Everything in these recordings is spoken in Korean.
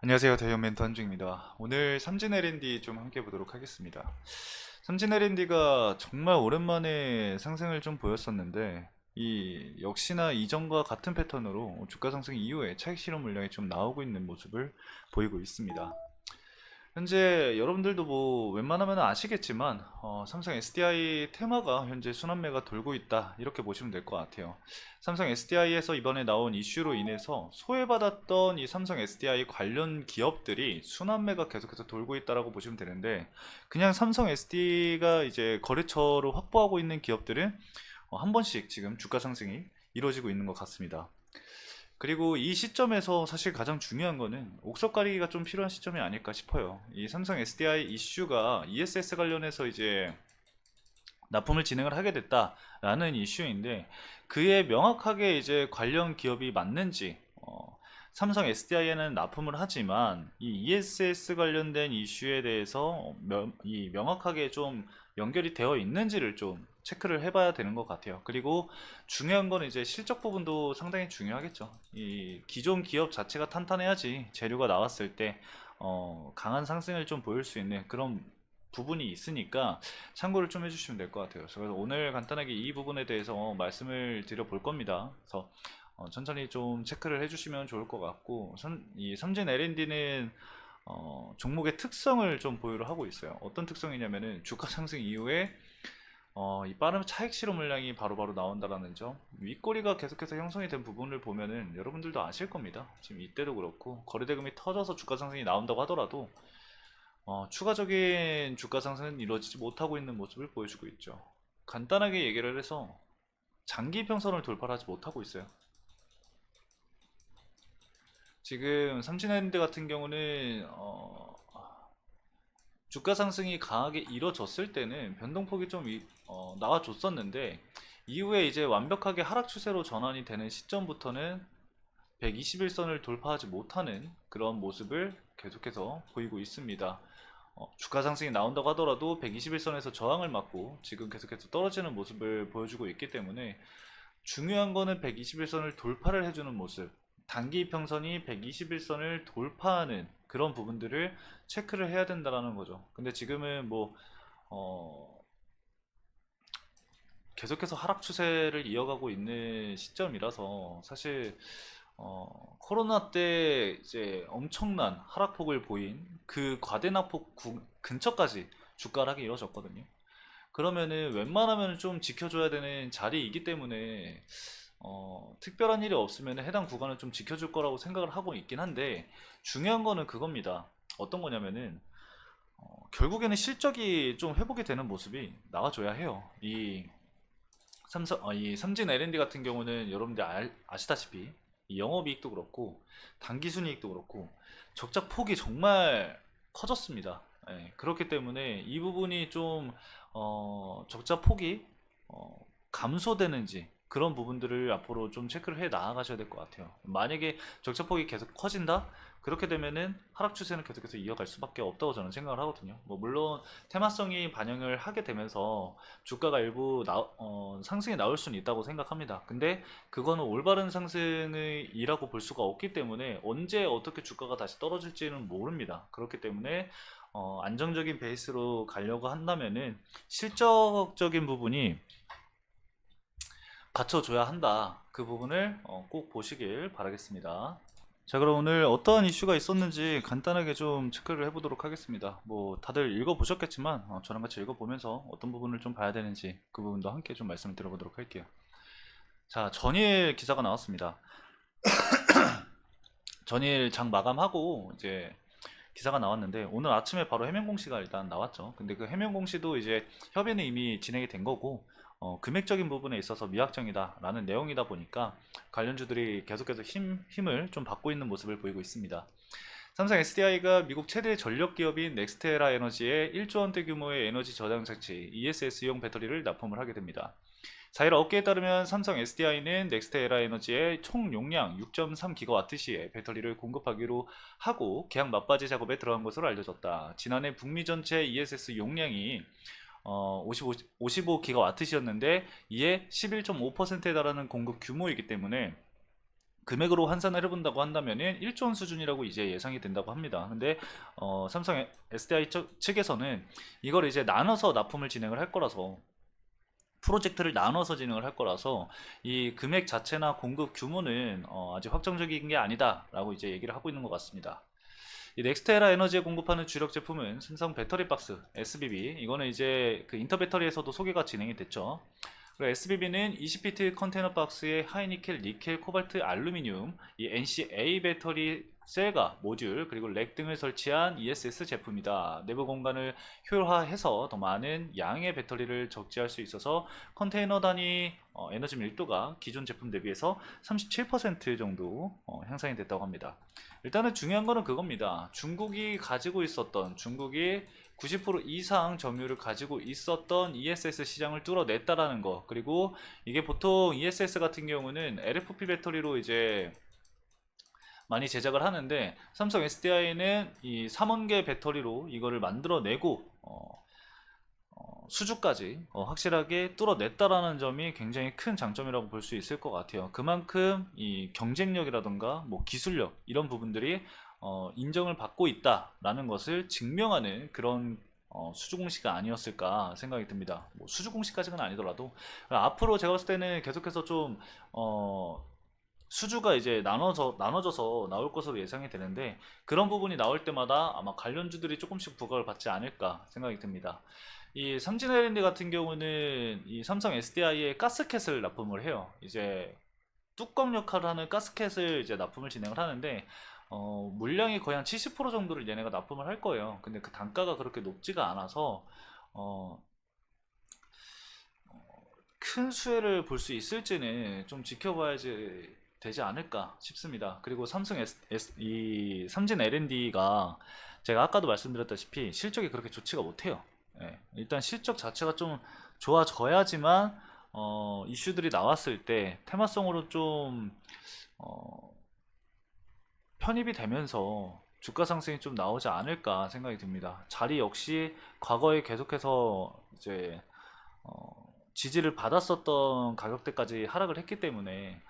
안녕하세요. 대형 멘토 한중입니다. 오늘 삼진 L&D 좀 함께 보도록 하겠습니다. 삼진 L&D가 정말 오랜만에 상승을 좀 보였었는데 역시나 이전과 같은 패턴으로 주가 상승 이후에 차익 실현 물량이 좀 나오고 있는 모습을 보이고 있습니다. 현재 여러분들도 뭐 웬만하면 아시겠지만 삼성 SDI 테마가 현재 순환매가 돌고 있다 이렇게 보시면 될 것 같아요. 삼성 SDI에서 이번에 나온 이슈로 인해서 소외받았던 이 삼성 SDI 관련 기업들이 순환매가 계속해서 돌고 있다라고 보시면 되는데, 그냥 삼성 SD가 이제 거래처로 확보하고 있는 기업들은 한 번씩 지금 주가 상승이 이루어지고 있는 것 같습니다. 그리고 이 시점에서 사실 가장 중요한 거는 옥석 가리기가 좀 필요한 시점이 아닐까 싶어요. 이 삼성 SDI 이슈가 ESS 관련해서 이제 납품을 진행을 하게 됐다라는 이슈인데, 그에 명확하게 이제 관련 기업이 맞는지, 삼성 SDI에는 납품을 하지만 이 ESS 관련된 이슈에 대해서 명확하게 좀 연결이 되어 있는지를 좀 체크를 해봐야 되는 것 같아요. 그리고 중요한 건 이제 실적 부분도 상당히 중요하겠죠. 이 기존 기업 자체가 탄탄해야지 재료가 나왔을 때 강한 상승을 좀 보일 수 있는 그런 부분이 있으니까 참고를 좀 해주시면 될 것 같아요. 그래서 오늘 간단하게 이 부분에 대해서 말씀을 드려볼 겁니다. 그래서 천천히 좀 체크를 해주시면 좋을 것 같고, 이 삼진 L&D는 종목의 특성을 좀 보유를 하고 있어요. 어떤 특성이냐면은 주가 상승 이후에 이 빠른 차익 실현 물량이 바로바로 나온다라는 점, 윗꼬리가 계속해서 형성이 된 부분을 보면은 여러분들도 아실 겁니다. 지금 이때도 그렇고 거래대금이 터져서 주가 상승이 나온다고 하더라도 추가적인 주가 상승은 이루어지지 못하고 있는 모습을 보여주고 있죠. 간단하게 얘기를 해서 장기 평선을 돌파하지 못하고 있어요. 지금 삼진핸드 같은 경우는 주가 상승이 강하게 이뤄졌을 때는 변동폭이 좀 나와줬었는데, 이후에 이제 완벽하게 하락 추세로 전환이 되는 시점부터는 121선을 돌파하지 못하는 그런 모습을 계속해서 보이고 있습니다. 주가 상승이 나온다고 하더라도 121선에서 저항을 맞고 지금 계속해서 떨어지는 모습을 보여주고 있기 때문에, 중요한 거는 121선을 돌파를 해주는 모습, 단기 평선이 121선을 돌파하는 그런 부분들을 체크를 해야 된다는 거죠. 근데 지금은 뭐 계속해서 하락 추세를 이어가고 있는 시점이라서 사실 코로나 때 이제 엄청난 하락폭을 보인 그 과대낙폭 근처까지 주가 하락이 이루어졌거든요. 그러면은 웬만하면 좀 지켜줘야 되는 자리이기 때문에 특별한 일이 없으면 해당 구간을 좀 지켜줄 거라고 생각을 하고 있긴 한데, 중요한 거는 그겁니다. 어떤 거냐면은 결국에는 실적이 좀 회복이 되는 모습이 나와줘야 해요. 이 삼진 L&D 같은 경우는 여러분들 아시다시피 이 영업이익도 그렇고 당기순이익도 그렇고 적자 폭이 정말 커졌습니다. 예, 그렇기 때문에 이 부분이 좀 적자 폭이 어, 감소되는지 그런 부분들을 앞으로 좀 체크를 해 나가셔야 될 것 같아요. 만약에 적자 폭이 계속 커진다? 그렇게 되면은 하락 추세는 계속해서 이어갈 수밖에 없다고 저는 생각을 하거든요. 뭐 물론 테마성이 반영을 하게 되면서 주가가 일부 상승이 나올 수는 있다고 생각합니다. 근데 그거는 올바른 상승이라고 볼 수가 없기 때문에 언제 어떻게 주가가 다시 떨어질지는 모릅니다. 그렇기 때문에 안정적인 베이스로 가려고 한다면은 실적적인 부분이 받쳐줘야 한다. 그 부분을 꼭 보시길 바라겠습니다. 자, 그럼 오늘 어떠한 이슈가 있었는지 간단하게 좀 체크를 해보도록 하겠습니다. 뭐 다들 읽어보셨겠지만 저랑 같이 읽어보면서 어떤 부분을 좀 봐야 되는지 그 부분도 함께 좀 말씀을 드려보도록 할게요. 자, 전일 기사가 나왔습니다. 전일 장 마감하고 이제 기사가 나왔는데, 오늘 아침에 바로 해명 공시가 일단 나왔죠. 근데 그 해명 공시도 이제 협의는 이미 진행이 된 거고, 금액적인 부분에 있어서 미확정이다 라는 내용이다 보니까 관련주들이 계속해서 힘을 좀 받고 있는 모습을 보이고 있습니다. 삼성 SDI가 미국 최대 전력 기업인 넥스테라 에너지에 1조 원대 규모의 에너지 저장 장치 ESS용 배터리를 납품을 하게 됩니다. 4일 업계에 따르면 삼성 SDI는 넥스테라 에너지의 총 용량 6.3GWh의 배터리를 공급하기로 하고 계약 맞바지 작업에 들어간 것으로 알려졌다. 지난해 북미 전체 ESS 용량이 55GWh였는데 이에 11.5%에 달하는 공급 규모이기 때문에 금액으로 환산을 해본다고 한다면은 1조 원 수준이라고 이제 예상이 된다고 합니다. 근데 삼성 SDI 측에서는 이걸 이제 나눠서 납품을 진행을 할 거라서, 프로젝트를 나눠서 진행을 할 거라서 이 금액 자체나 공급 규모는 아직 확정적인 게 아니다라고 이제 얘기를 하고 있는 것 같습니다. 이 넥스테라 에너지에 공급하는 주력 제품은 삼성 배터리 박스 SBB, 이거는 이제 그 인터 배터리에서도 소개가 진행이 됐죠. 그리고 SBB는 20피트 컨테이너 박스에 하이니켈, 니켈, 코발트, 알루미늄, 이 NCA 배터리 셀과 모듈, 그리고 렉 등을 설치한 ESS 제품이다. 내부 공간을 효율화해서 더 많은 양의 배터리를 적재할 수 있어서 컨테이너 단위 에너지 밀도가 기존 제품 대비해서 37% 정도 향상이 됐다고 합니다. 일단은 중요한 거는 그겁니다. 중국이 90% 이상 점유율을 가지고 있었던 ESS 시장을 뚫어냈다라는 거. 그리고 이게 보통 ESS 같은 경우는 LFP 배터리로 이제 많이 제작을 하는데, 삼성 SDI는 이 3원계 배터리로 이거를 만들어내고 수주까지 확실하게 뚫어냈다라는 점이 굉장히 큰 장점이라고 볼 수 있을 것 같아요. 그만큼 이 경쟁력이라던가 뭐 기술력 이런 부분들이 인정을 받고 있다라는 것을 증명하는 그런 수주 공시가 아니었을까 생각이 듭니다. 뭐 수주 공시까지는 아니더라도 앞으로 제가 봤을 때는 계속해서 좀 수주가 이제 나눠져서 나올 것으로 예상이 되는데, 그런 부분이 나올 때마다 아마 관련주들이 조금씩 부각을 받지 않을까 생각이 듭니다. 이 삼진 L&D 같은 경우는 이 삼성 SDI에 가스켓을 납품을 해요. 이제 뚜껑 역할을 하는 가스켓을 이제 납품을 진행을 하는데, 물량이 거의 한 70% 정도를 얘네가 납품을 할 거예요. 근데 그 단가가 그렇게 높지가 않아서 어, 큰 수혜를 볼 수 있을지는 좀 지켜봐야지 되지 않을까 싶습니다. 그리고 이 삼진 L&D가 제가 아까도 말씀드렸다시피 실적이 그렇게 좋지가 못해요. 예, 일단 실적 자체가 좀 좋아져야지만 이슈들이 나왔을 때 테마성으로 좀 어, 편입이 되면서 주가 상승이 좀 나오지 않을까 생각이 듭니다. 자리 역시 과거에 계속해서 이제 지지를 받았었던 가격대까지 하락을 했기 때문에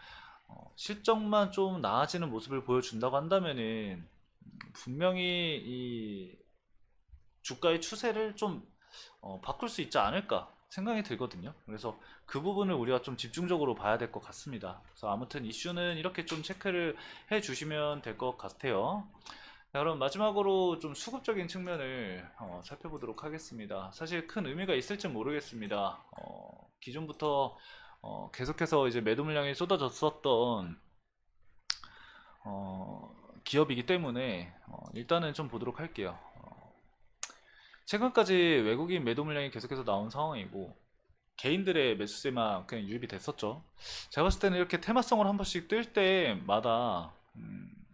실적만 좀 나아지는 모습을 보여준다고 한다면은 분명히 이 주가의 추세를 좀 바꿀 수 있지 않을까 생각이 들거든요. 그래서 그 부분을 우리가 좀 집중적으로 봐야 될 것 같습니다. 그래서 아무튼 이슈는 이렇게 좀 체크를 해 주시면 될 것 같아요. 자, 그럼 마지막으로 좀 수급적인 측면을 살펴보도록 하겠습니다. 사실 큰 의미가 있을지 모르겠습니다. 기존부터 계속해서 이제 매도 물량이 쏟아졌었던 기업이기 때문에 일단은 좀 보도록 할게요. 최근까지 외국인 매도 물량이 계속해서 나온 상황이고 개인들의 매수세만 그냥 유입이 됐었죠. 제가 봤을 때는 이렇게 테마성을 한 번씩 뜰 때마다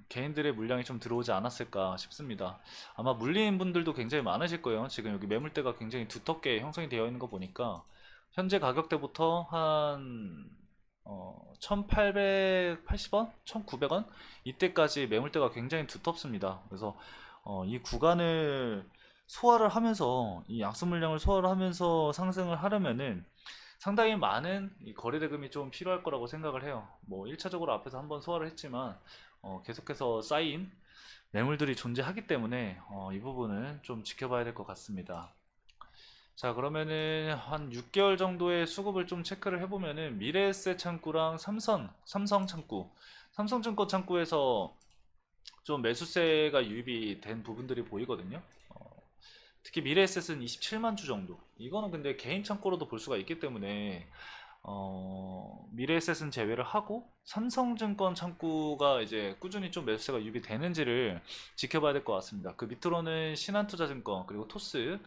개인들의 물량이 좀 들어오지 않았을까 싶습니다. 아마 물린 분들도 굉장히 많으실 거예요. 지금 여기 매물대가 굉장히 두텁게 형성이 되어 있는 거 보니까 현재 가격대부터 한 1880원? 1900원? 이때까지 매물대가 굉장히 두텁습니다. 그래서 이 구간을 소화를 하면서 이 약수 물량을 소화를 하면서 상승을 하려면은 상당히 많은 이 거래 대금이 좀 필요할 거라고 생각을 해요. 뭐 1차적으로 앞에서 한번 소화를 했지만 계속해서 쌓인 매물들이 존재하기 때문에 이 부분은 좀 지켜봐야 될 것 같습니다. 자, 그러면은 한 6개월 정도의 수급을 좀 체크를 해보면은 미래에셋 창구랑 삼성 창구, 삼성증권 창구에서 좀 매수세가 유입이 된 부분들이 보이거든요. 특히 미래에셋은 27만 주 정도. 이거는 근데 개인 창고로도 볼 수가 있기 때문에 미래에셋은 제외를 하고 삼성증권 창구가 이제 꾸준히 좀 매수세가 유입이 되는지를 지켜봐야 될 것 같습니다. 그 밑으로는 신한투자증권 그리고 토스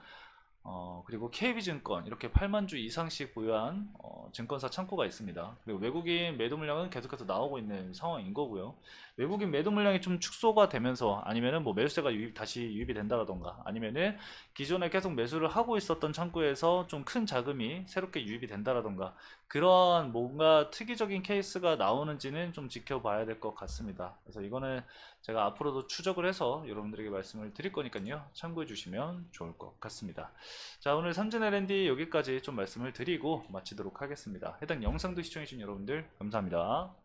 그리고 KB증권 이렇게 8만 주 이상씩 보유한 증권사 창구가 있습니다. 그리고 외국인 매도 물량은 계속해서 나오고 있는 상황인 거고요. 외국인 매도 물량이 좀 축소가 되면서 아니면은 뭐 매수세가 다시 유입이 된다라던가 아니면은 기존에 계속 매수를 하고 있었던 창구에서 좀 큰 자금이 새롭게 유입이 된다라던가 그런 뭔가 특이적인 케이스가 나오는지는 좀 지켜봐야 될 것 같습니다. 그래서 이거는 제가 앞으로도 추적을 해서 여러분들에게 말씀을 드릴 거니까요. 참고해 주시면 좋을 것 같습니다. 자, 오늘 삼진 L&D 여기까지 좀 말씀을 드리고 마치도록 하겠습니다. 해당 영상도 시청해주신 여러분들 감사합니다.